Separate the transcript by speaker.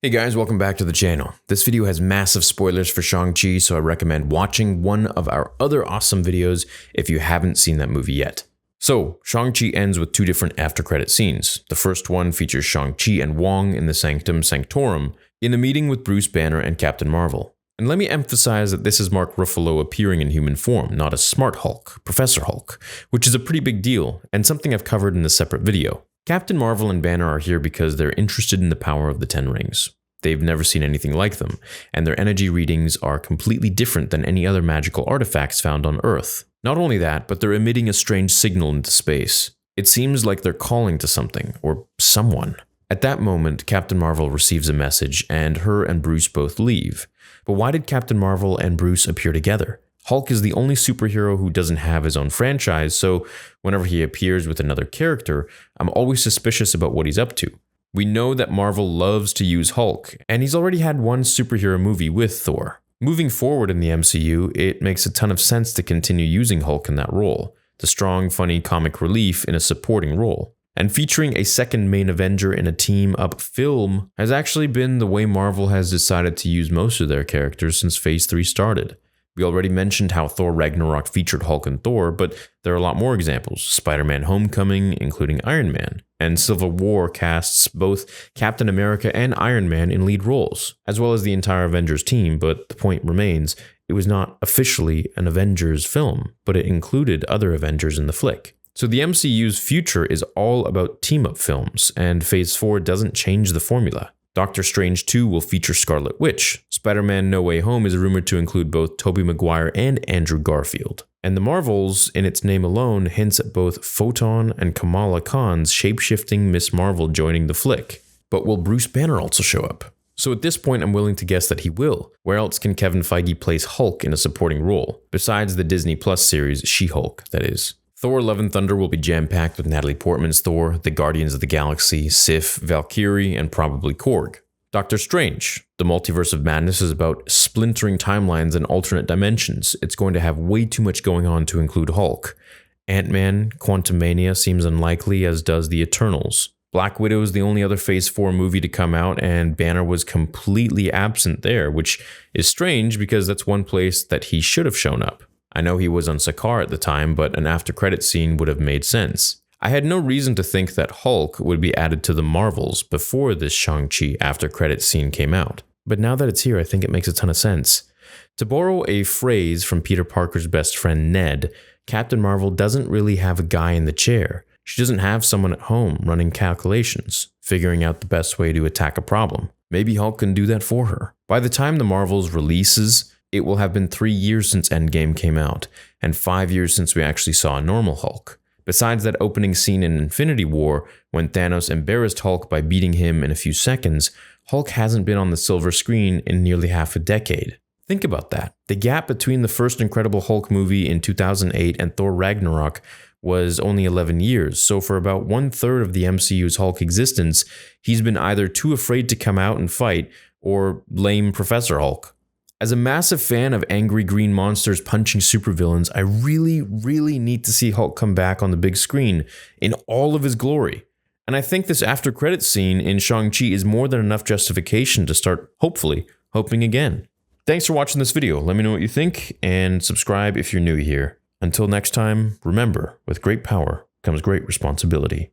Speaker 1: Hey guys, welcome back to the channel. This video has massive spoilers for Shang-Chi, so I recommend watching one of our other awesome videos if you haven't seen that movie yet. So, Shang-Chi ends with two different after-credit scenes. The first one features Shang-Chi and Wong in the Sanctum Sanctorum in a meeting with Bruce Banner and Captain Marvel. And let me emphasize that this is Mark Ruffalo appearing in human form, not as Smart Hulk, Professor Hulk, which is a pretty big deal and something I've covered in a separate video. Captain Marvel and Banner are here because they're interested in the power of the Ten Rings. They've never seen anything like them, and their energy readings are completely different than any other magical artifacts found on Earth. Not only that, but they're emitting a strange signal into space. It seems like they're calling to something, or someone. At that moment, Captain Marvel receives a message, and her and Bruce both leave. But why did Captain Marvel and Bruce appear together? Hulk is the only superhero who doesn't have his own franchise, so whenever he appears with another character, I'm always suspicious about what he's up to. We know that Marvel loves to use Hulk, and he's already had one superhero movie with Thor. Moving forward in the MCU, it makes a ton of sense to continue using Hulk in that role, the strong, funny comic relief in a supporting role. And featuring a second main Avenger in a team-up film has actually been the way Marvel has decided to use most of their characters since Phase 3 started. We already mentioned how Thor Ragnarok featured Hulk and Thor, but there are a lot more examples. Spider-Man Homecoming, including Iron Man, and Civil War casts both Captain America and Iron Man in lead roles, as well as the entire Avengers team, but the point remains, it was not officially an Avengers film, but it included other Avengers in the flick. So the MCU's future is all about team-up films, and Phase 4 doesn't change the formula. Doctor Strange 2 will feature Scarlet Witch. Spider-Man No Way Home is rumored to include both Tobey Maguire and Andrew Garfield. And The Marvels, in its name alone, hints at both Photon and Kamala Khan's shape-shifting Miss Marvel joining the flick. But will Bruce Banner also show up? So at this point, I'm willing to guess that he will. Where else can Kevin Feige place Hulk in a supporting role? Besides the Disney Plus series She-Hulk, that is. Thor Love and Thunder will be jam-packed with Natalie Portman's Thor, the Guardians of the Galaxy, Sif, Valkyrie, and probably Korg. Doctor Strange. The Multiverse of Madness is about splintering timelines and alternate dimensions. It's going to have way too much going on to include Hulk. Ant-Man, Quantumania seems unlikely, as does the Eternals. Black Widow is the only other Phase 4 movie to come out, and Banner was completely absent there, which is strange because that's one place that he should have shown up. I know he was on Sakaar at the time, but an after-credit scene would have made sense. I had no reason to think that Hulk would be added to the Marvels before this Shang-Chi after-credit scene came out. But now that it's here, I think it makes a ton of sense. To borrow a phrase from Peter Parker's best friend Ned, Captain Marvel doesn't really have a guy in the chair. She doesn't have someone at home running calculations, figuring out the best way to attack a problem. Maybe Hulk can do that for her. By the time the Marvels releases, it will have been 3 years since Endgame came out, and 5 years since we actually saw a normal Hulk. Besides that opening scene in Infinity War, when Thanos embarrassed Hulk by beating him in a few seconds, Hulk hasn't been on the silver screen in nearly half a decade. Think about that. The gap between the first Incredible Hulk movie in 2008 and Thor Ragnarok was only 11 years, so for about 1/3 of the MCU's Hulk existence, he's been either too afraid to come out and fight, or lame Professor Hulk. As a massive fan of angry green monsters punching supervillains, I really need to see Hulk come back on the big screen in all of his glory. And I think this after-credit scene in Shang-Chi is more than enough justification to start, hopefully, hoping again. Thanks for watching this video. Let me know what you think, and subscribe if you're new here. Until next time, remember, with great power comes great responsibility.